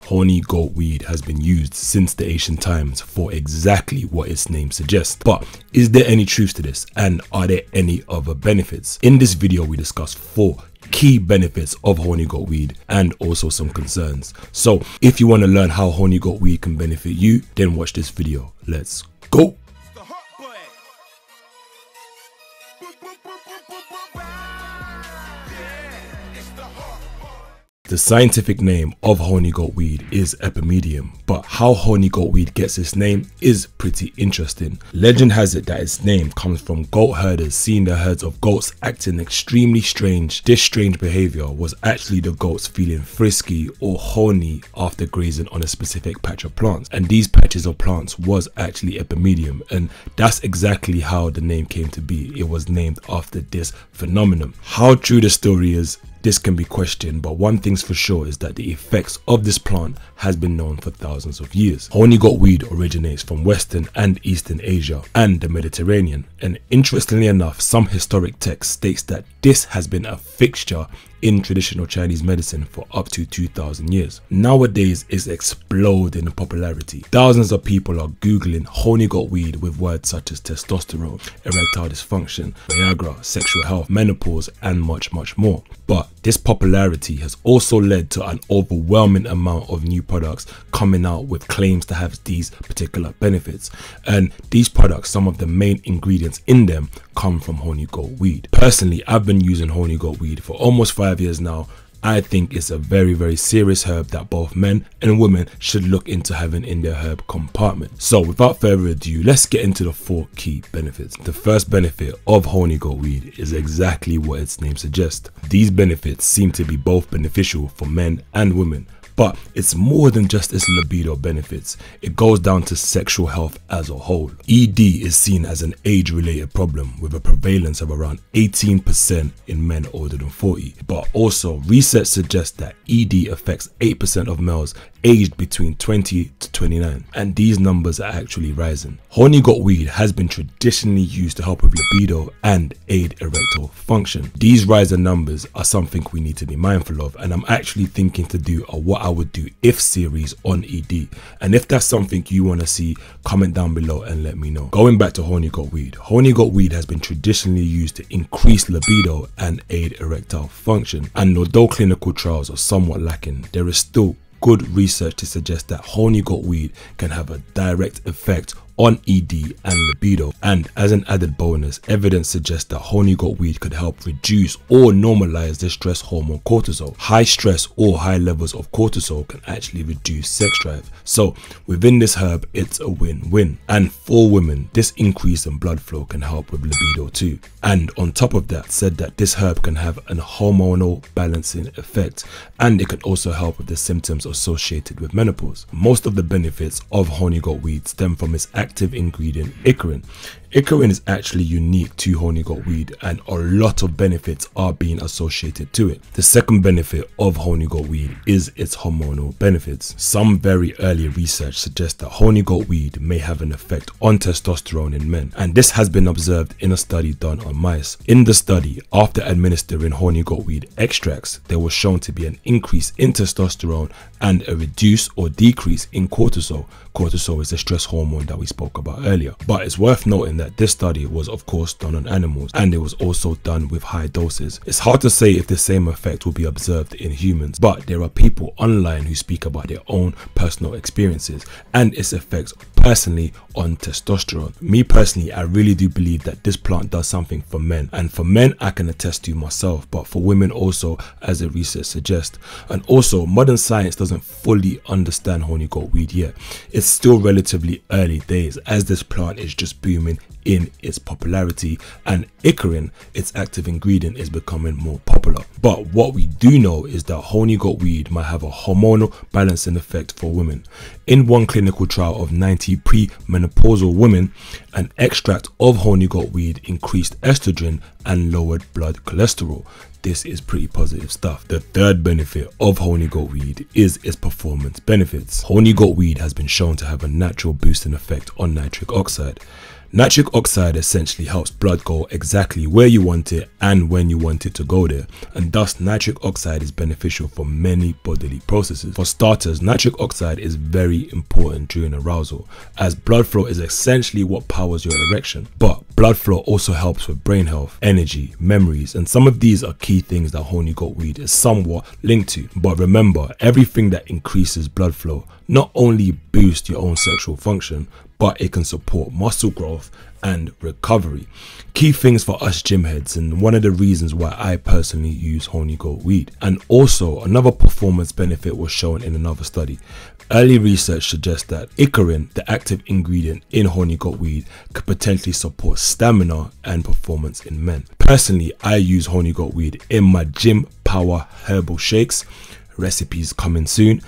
Horny goat weed has been used since the ancient times for exactly what its name suggests. But is there any truth to this, and are there any other benefits? In this video we discuss 4 key benefits of horny goat weed and also some concerns. So if you want to learn how horny goat weed can benefit you, then watch this video. Let's go. The scientific name of horny goat weed is epimedium, but how horny goat weed gets its name is pretty interesting. Legend has it that its name comes from goat herders seeing the herds of goats acting extremely strange. This strange behavior was actually the goats feeling frisky or horny after grazing on a specific patch of plants, and these patches of plants was actually epimedium, and that's exactly how the name came to be. It was named after this phenomenon. How true the story is, this can be questioned, but one thing's for sure is that the effects of this plant has been known for thousands of years. Horny goat weed originates from Western and Eastern Asia and the Mediterranean, and interestingly enough, some historic text states that this has been a fixture in traditional Chinese medicine for up to 2,000 years. Nowadays it's exploding in popularity. Thousands of people are googling horny goat weed with words such as testosterone, erectile dysfunction, Viagra, sexual health, menopause, and much more. But this popularity has also led to an overwhelming amount of new products coming out with claims to have these particular benefits, and these products, some of the main ingredients in them come from horny goat weed. Personally, I've been using horny goat weed for almost 5 years now. I think it's a very serious herb that both men and women should look into having in their herb compartment. So without further ado, let's get into the 4 key benefits. The first benefit of horny goat weed is exactly what its name suggests. These benefits seem to be both beneficial for men and women, but it's more than just its libido benefits. It goes down to sexual health as a whole. ED is seen as an age-related problem with a prevalence of around 18% in men older than 40. But also, research suggests that ED affects 8% of males aged between 20 to 29, and these numbers are actually rising. Horny goat weed has been traditionally used to help with libido and aid erectile function. These rising numbers are something we need to be mindful of, and I'm actually thinking to do a what I would do if series on ED, and if that's something you want to see, comment down below and let me know. Going back to horny goat weed has been traditionally used to increase libido and aid erectile function, and although clinical trials are somewhat lacking, there is still good research to suggest that horny goat weed can have a direct effect on ED and libido. And as an added bonus, evidence suggests that horny goat weed could help reduce or normalize the stress hormone cortisol. High stress or high levels of cortisol can actually reduce sex drive. So within this herb, it's a win-win. And for women, this increase in blood flow can help with libido too. And on top of that, said that this herb can have an hormonal balancing effect, and it can also help with the symptoms associated with menopause. Most of the benefits of horny goat weed stem from its active ingredient icarin. Icarin is actually unique to horny goat weed, and a lot of benefits are being associated to it. The second benefit of horny goat weed is its hormonal benefits. Some very early research suggests that horny goat weed may have an effect on testosterone in men, and this has been observed in a study done on mice. In the study, after administering horny goat weed extracts, there was shown to be an increase in testosterone and a reduce or decrease in cortisol. Cortisol is the stress hormone that we spoke about earlier. But it's worth noting that this study was of course done on animals, and it was also done with high doses. It's hard to say if the same effect will be observed in humans, but there are people online who speak about their own personal experiences and its effects personally on testosterone. Me personally, I really do believe that this plant does something for men, and for men I can attest to myself, but for women also, as the research suggests. And also, modern science doesn't fully understand horny goat weed yet. It's still relatively early days as this plant is just booming in its popularity, and icarin, its active ingredient, is becoming more popular. But what we do know is that horny goat weed might have a hormonal balancing effect for women. In one clinical trial of 90 pre-menopausal women, an extract of horny goat weed increased estrogen and lowered blood cholesterol. This is pretty positive stuff. The third benefit of horny goat weed is its performance benefits. Horny goat weed has been shown to have a natural boosting effect on nitric oxide. Nitric oxide essentially helps blood go exactly where you want it and when you want it to go there, and thus nitric oxide is beneficial for many bodily processes. For starters, nitric oxide is very important during arousal, as blood flow is essentially what powers your erection. But blood flow also helps with brain health, energy, memories, and some of these are key things that horny goat weed is somewhat linked to. But remember, everything that increases blood flow not only boosts your own sexual function, but it can support muscle growth and recovery. Key things for us gym heads, and one of the reasons why I personally use horny goat weed. And also another performance benefit was shown in another study. Early research suggests that icarin, the active ingredient in horny goat weed, could potentially support stamina and performance in men. Personally, I use horny goat weed in my gym power herbal shakes, recipes coming soon,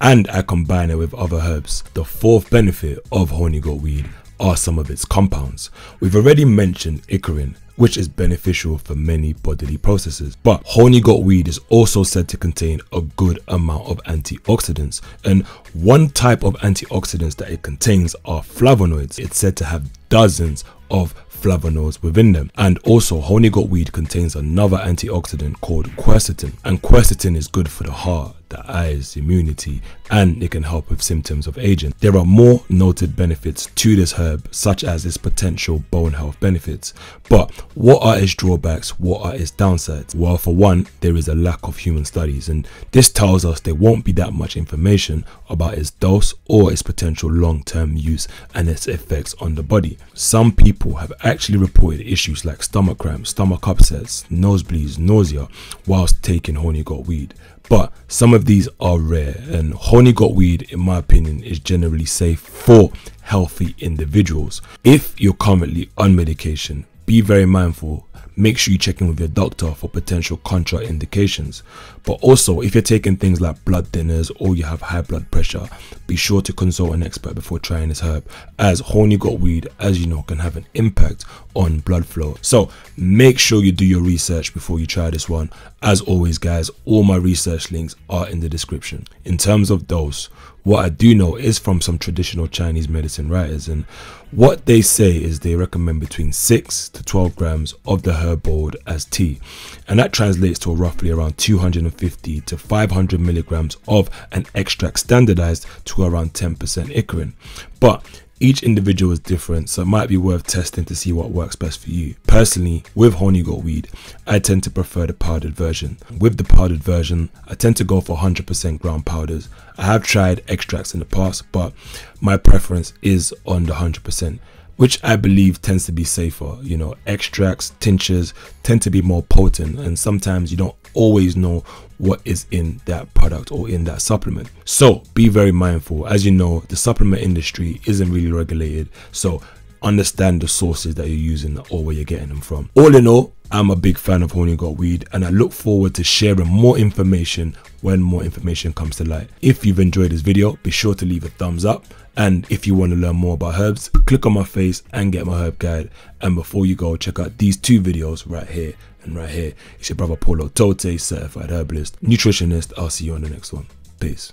and I combine it with other herbs. The fourth benefit of horny goat weed are some of its compounds. We've already mentioned icarin, which is beneficial for many bodily processes, but horny goat weed is also said to contain a good amount of antioxidants, and one type of antioxidants that it contains are flavonoids. It's said to have dozens of flavonoids within them. And also horny goat weed contains another antioxidant called quercetin, and quercetin is good for the heart, the eyes, immunity, and it can help with symptoms of aging. There are more noted benefits to this herb, such as its potential bone health benefits. But what are its drawbacks? What are its downsides? Well, for one, there is a lack of human studies, and this tells us there won't be that much information about its dose or its potential long-term use and its effects on the body. Some people have actually reported issues like stomach cramps, stomach upsets, nosebleeds, nausea whilst taking horny goat weed. But some of these are rare, and horny goat weed, in my opinion, is generally safe for healthy individuals. If you're currently on medication, be very mindful. Make sure you check in with your doctor for potential contraindications. But also, if you're taking things like blood thinners or you have high blood pressure, be sure to consult an expert before trying this herb, as horny goat weed, as you know, can have an impact on blood flow. So make sure you do your research before you try this one. As always, guys, all my research links are in the description. In terms of dose, what I do know is from some traditional Chinese medicine writers, and what they say is they recommend between 6 to 12 grams of the herb boiled as tea, and that translates to roughly around 250 to 500 milligrams of an extract, standardized to around 10% icarin. But each individual is different, so it might be worth testing to see what works best for you. Personally, with horny goat weed, I tend to prefer the powdered version. With the powdered version, I tend to go for 100% ground powders. I have tried extracts in the past, but my preference is on the 100%, which I believe tends to be safer. You know, extracts, tinctures tend to be more potent, and sometimes you don't always know what is in that product or in that supplement. So be very mindful. As you know, the supplement industry isn't really regulated, so understand the sources that you're using or where you're getting them from. All in all, I'm a big fan of horny goat weed, and I look forward to sharing more information when more information comes to light. If you've enjoyed this video, be sure to leave a thumbs up, and if you want to learn more about herbs, click on my face and get my herb guide. And before you go, check out these two videos right here and right here. It's your brother Paulo Tote, certified herbalist, nutritionist. I'll see you on the next one. Peace.